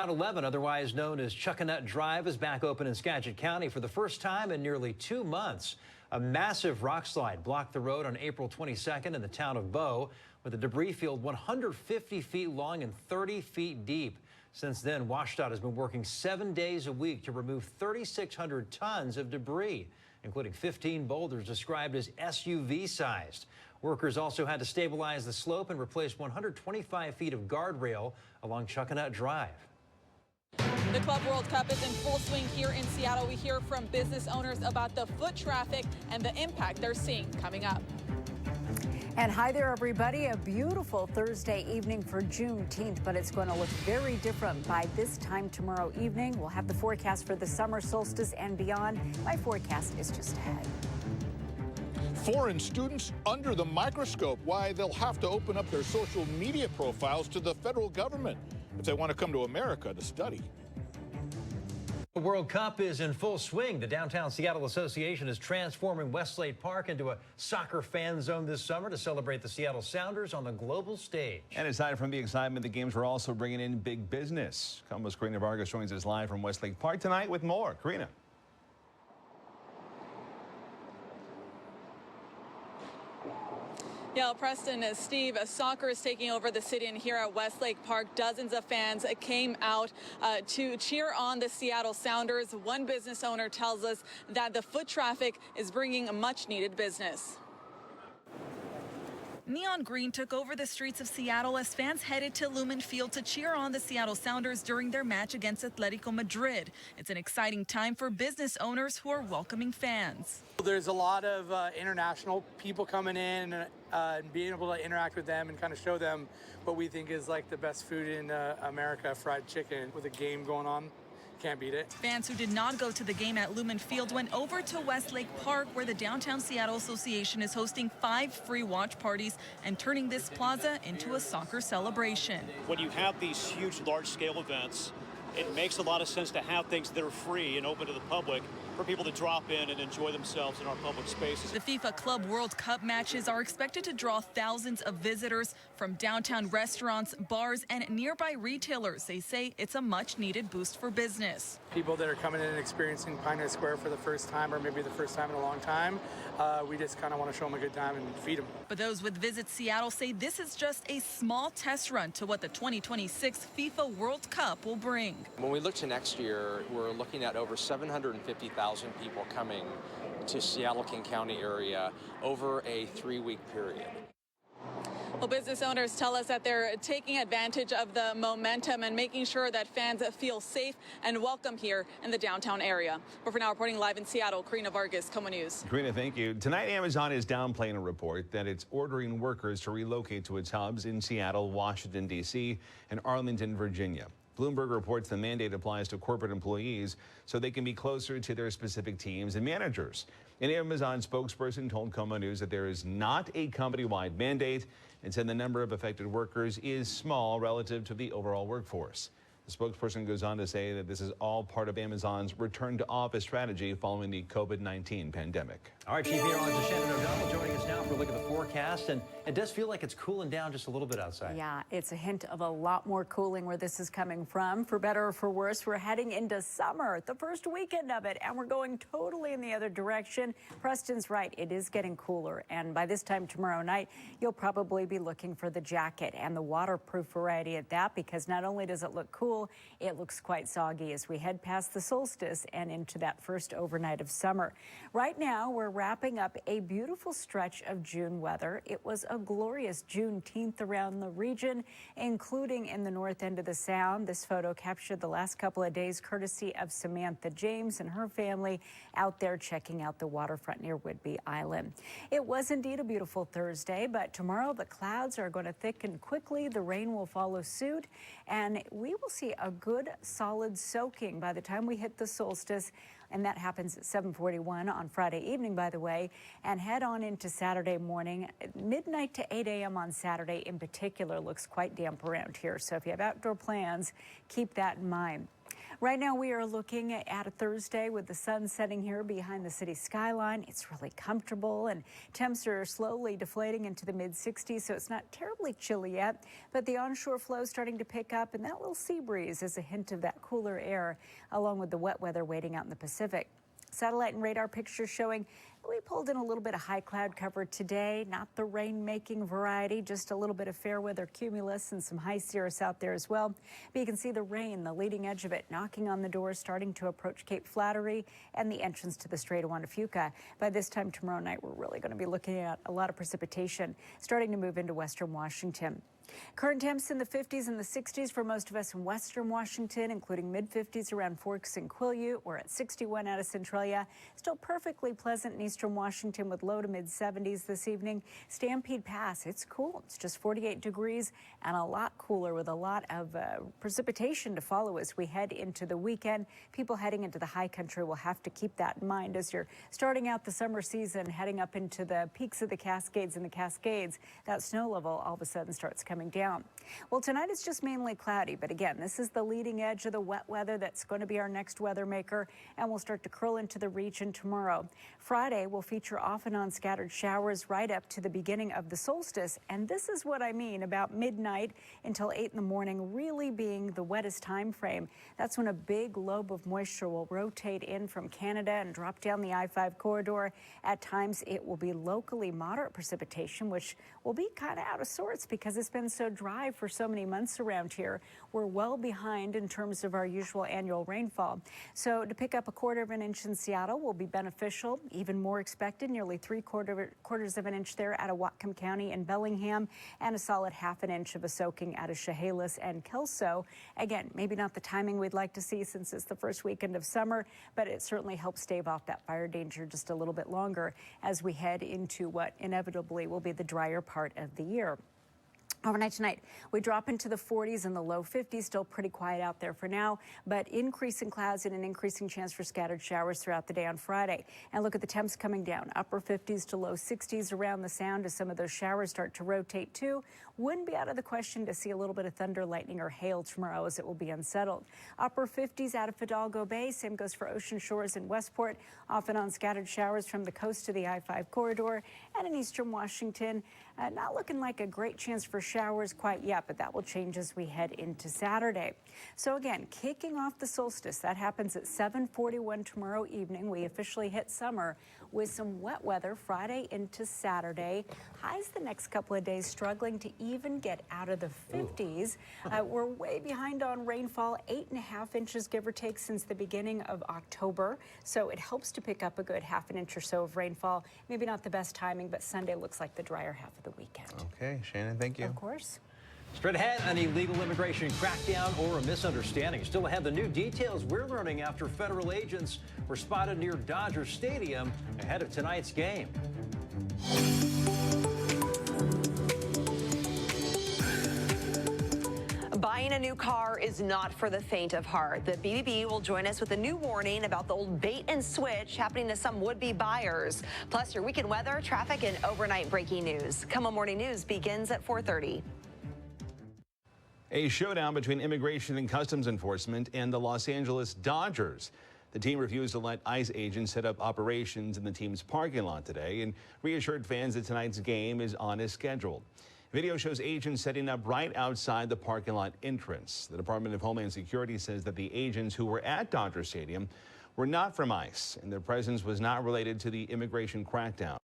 Route 11, otherwise known as Chuckanut Drive, is back open in Skagit County for the first time in nearly 2 months. A massive rock slide blocked the road on April 22nd in the town of Bow, with a debris field 150 feet long and 30 feet deep. Since then, WashDOT has been working 7 days a week to remove 3,600 tons of debris, including 15 boulders described as SUV-sized. Workers also had to stabilize the slope and replace 125 feet of guardrail along Chuckanut Drive. The Club World Cup is in full swing here in Seattle. We hear from business owners about the foot traffic and the impact they're seeing coming up. And hi there, everybody. A beautiful Thursday evening for Juneteenth, but it's going to look very different by this time tomorrow evening. We'll have the forecast for the summer solstice and beyond. My forecast is just ahead. Foreign students under the microscope. Why they'll have to open up their social media profiles to the federal government if they want to come to America to study. The World Cup is in full swing. The Downtown Seattle Association is transforming Westlake Park into a soccer fan zone this summer to celebrate the Seattle Sounders on the global stage. And aside from the excitement, the games are also bringing in big business. KOMO's Karina Vargas joins us live from Westlake Park tonight with more. Karina. Yeah, Preston, Steve, soccer is taking over the city, and here at Westlake Park, dozens of fans came out to cheer on the Seattle Sounders. One business owner tells us that the foot traffic is bringing much needed business. Neon green took over the streets of Seattle as fans headed to Lumen Field to cheer on the Seattle Sounders during their match against Atletico Madrid. It's an exciting time for business owners who are welcoming fans. There's a lot of international people coming in and being able to interact with them and kind of show them what we think is like the best food in America, fried chicken, with a game going on. Can't beat it. Fans who did not go to the game at Lumen Field went over to Westlake Park, where the Downtown Seattle Association is hosting 5 free watch parties and turning this plaza into a soccer celebration. When you have these huge, large-scale events, it makes a lot of sense to have things that are free and open to the public for people to drop in and enjoy themselves in our public spaces. The FIFA Club World Cup matches are expected to draw thousands of visitors from downtown restaurants, bars, and nearby retailers. They say it's a much-needed boost for business. People that are coming in and experiencing Pioneer Square for the first time, or maybe the first time in a long time, we just kind of want to show them a good time and feed them. But those with Visit Seattle say this is just a small test run to what the 2026 FIFA World Cup will bring. When we look to next year, we're looking at over 750,000 people coming to Seattle-King County area over a 3-week period. Well, business owners tell us that they're taking advantage of the momentum and making sure that fans feel safe and welcome here in the downtown area. But for now, reporting live in Seattle, Karina Vargas, KOMO News. Karina, thank you. Tonight, Amazon is downplaying a report that it's ordering workers to relocate to its hubs in Seattle, Washington, D.C., and Arlington, Virginia. Bloomberg reports the mandate applies to corporate employees so they can be closer to their specific teams and managers. An Amazon spokesperson told KOMO News that there is not a company-wide mandate and said the number of affected workers is small relative to the overall workforce. The spokesperson goes on to say that this is all part of Amazon's return to office strategy following the COVID-19 pandemic. All right, Chief Meteorologist Shannon O'Donnell joining us now for a look at the forecast. And it does feel like it's cooling down just a little bit outside. Yeah, it's a hint of a lot more cooling where this is coming from. For better or for worse, we're heading into summer, the first weekend of it, and we're going totally in the other direction. Preston's right, it is getting cooler. And by this time tomorrow night, you'll probably be looking for the jacket and the waterproof variety at that, because not only does it look cool, it looks quite soggy as we head past the solstice and into that first overnight of summer. Right now, we're wrapping up a beautiful stretch of June weather. It was a glorious Juneteenth around the region, including in the north end of the Sound. This photo captured the last couple of days courtesy of Samantha James and her family out there checking out the waterfront near Whidbey Island. It was indeed a beautiful Thursday, but tomorrow the clouds are going to thicken quickly. The rain will follow suit, and we will see a good solid soaking by the time we hit the solstice. And that happens at 7:41 on Friday evening, by the way, and head on into Saturday morning. Midnight to 8 a.m. on Saturday in particular looks quite damp around here. So if you have outdoor plans, keep that in mind. Right now we are looking at a Thursday with the sun setting here behind the city skyline. It's really comfortable and temps are slowly deflating into the mid-60s, so it's not terribly chilly yet. But the onshore flow is starting to pick up, and that little sea breeze is a hint of that cooler air, along with the wet weather waiting out in the Pacific. Satellite and radar pictures showing we pulled in a little bit of high cloud cover today, not the rain-making variety, just a little bit of fair weather cumulus and some high cirrus out there as well. But you can see the rain, the leading edge of it, knocking on the doors, starting to approach Cape Flattery and the entrance to the Strait of Juan de Fuca. By this time tomorrow night, we're really going to be looking at a lot of precipitation starting to move into western Washington. Current temps in the 50s and the 60s for most of us in western Washington, including mid-50s around Forks and Quileute. We're at 61 out of Centralia. Still perfectly pleasant in eastern Washington with low to mid-70s this evening. Stampede Pass, it's cool. It's just 48 degrees and a lot cooler with a lot of precipitation to follow as we head into the weekend. People heading into the high country will have to keep that in mind as you're starting out the summer season, heading up into the peaks of the Cascades and the Cascades. That snow level all of a sudden starts coming down. Well, tonight it's just mainly cloudy, but again, this is the leading edge of the wet weather that's going to be our next weather maker, and we'll start to curl into the region tomorrow. Friday will feature off and on scattered showers right up to the beginning of the solstice, and this is what I mean about midnight until 8 in the morning really being the wettest time frame. That's when a big lobe of moisture will rotate in from Canada and drop down the I-5 corridor. At times it will be locally moderate precipitation, which will be kind of out of sorts because it's been so dry for so many months around here. We're well behind in terms of our usual annual rainfall. So to pick up a quarter of an inch in Seattle will be beneficial. Even more expected, nearly quarters of an inch there out of Whatcom County and Bellingham, and a solid half an inch of a soaking out of Chehalis and Kelso. Again, maybe not the timing we'd like to see since it's the first weekend of summer, but it certainly helps stave off that fire danger just a little bit longer as we head into what inevitably will be the drier part of the year. Overnight tonight, we drop into the 40s and the low 50s, still pretty quiet out there for now, but increasing clouds and an increasing chance for scattered showers throughout the day on Friday. And look at the temps coming down, upper 50s to low 60s around the sound as some of those showers start to rotate too. Wouldn't be out of the question to see a little bit of thunder, lightning, or hail tomorrow as it will be unsettled. Upper 50s out of Fidalgo Bay, same goes for Ocean Shores and Westport, off and on scattered showers from the coast to the I-5 corridor, and in eastern Washington, not looking like a great chance for showers quite yet, but that will change as we head into Saturday. So again, kicking off the solstice, that happens at 7:41 tomorrow evening. We officially hit summer with some wet weather Friday into Saturday. Highs the next couple of days struggling to even get out of the 50s. We're way behind on rainfall, 8.5 inches give or take since the beginning of October. So it helps to pick up a good half an inch or so of rainfall. Maybe not the best timing, but Sunday looks like the drier half of the weekend. Okay, Shannon, thank you. Of course. Straight ahead, an illegal immigration crackdown or a misunderstanding. Still ahead, the new details we're learning after federal agents were spotted near Dodger Stadium ahead of tonight's game. Buying a new car is not for the faint of heart. The BBB will join us with a new warning about the old bait and switch happening to some would-be buyers. Plus, your weekend weather, traffic, and overnight breaking news. KOMO Morning News begins at 4:30. A showdown between Immigration and Customs Enforcement and the Los Angeles Dodgers. The team refused to let ICE agents set up operations in the team's parking lot today and reassured fans that tonight's game is on as scheduled. Video shows agents setting up right outside the parking lot entrance. The Department of Homeland Security says that the agents who were at Dodger Stadium were not from ICE, and their presence was not related to the immigration crackdown.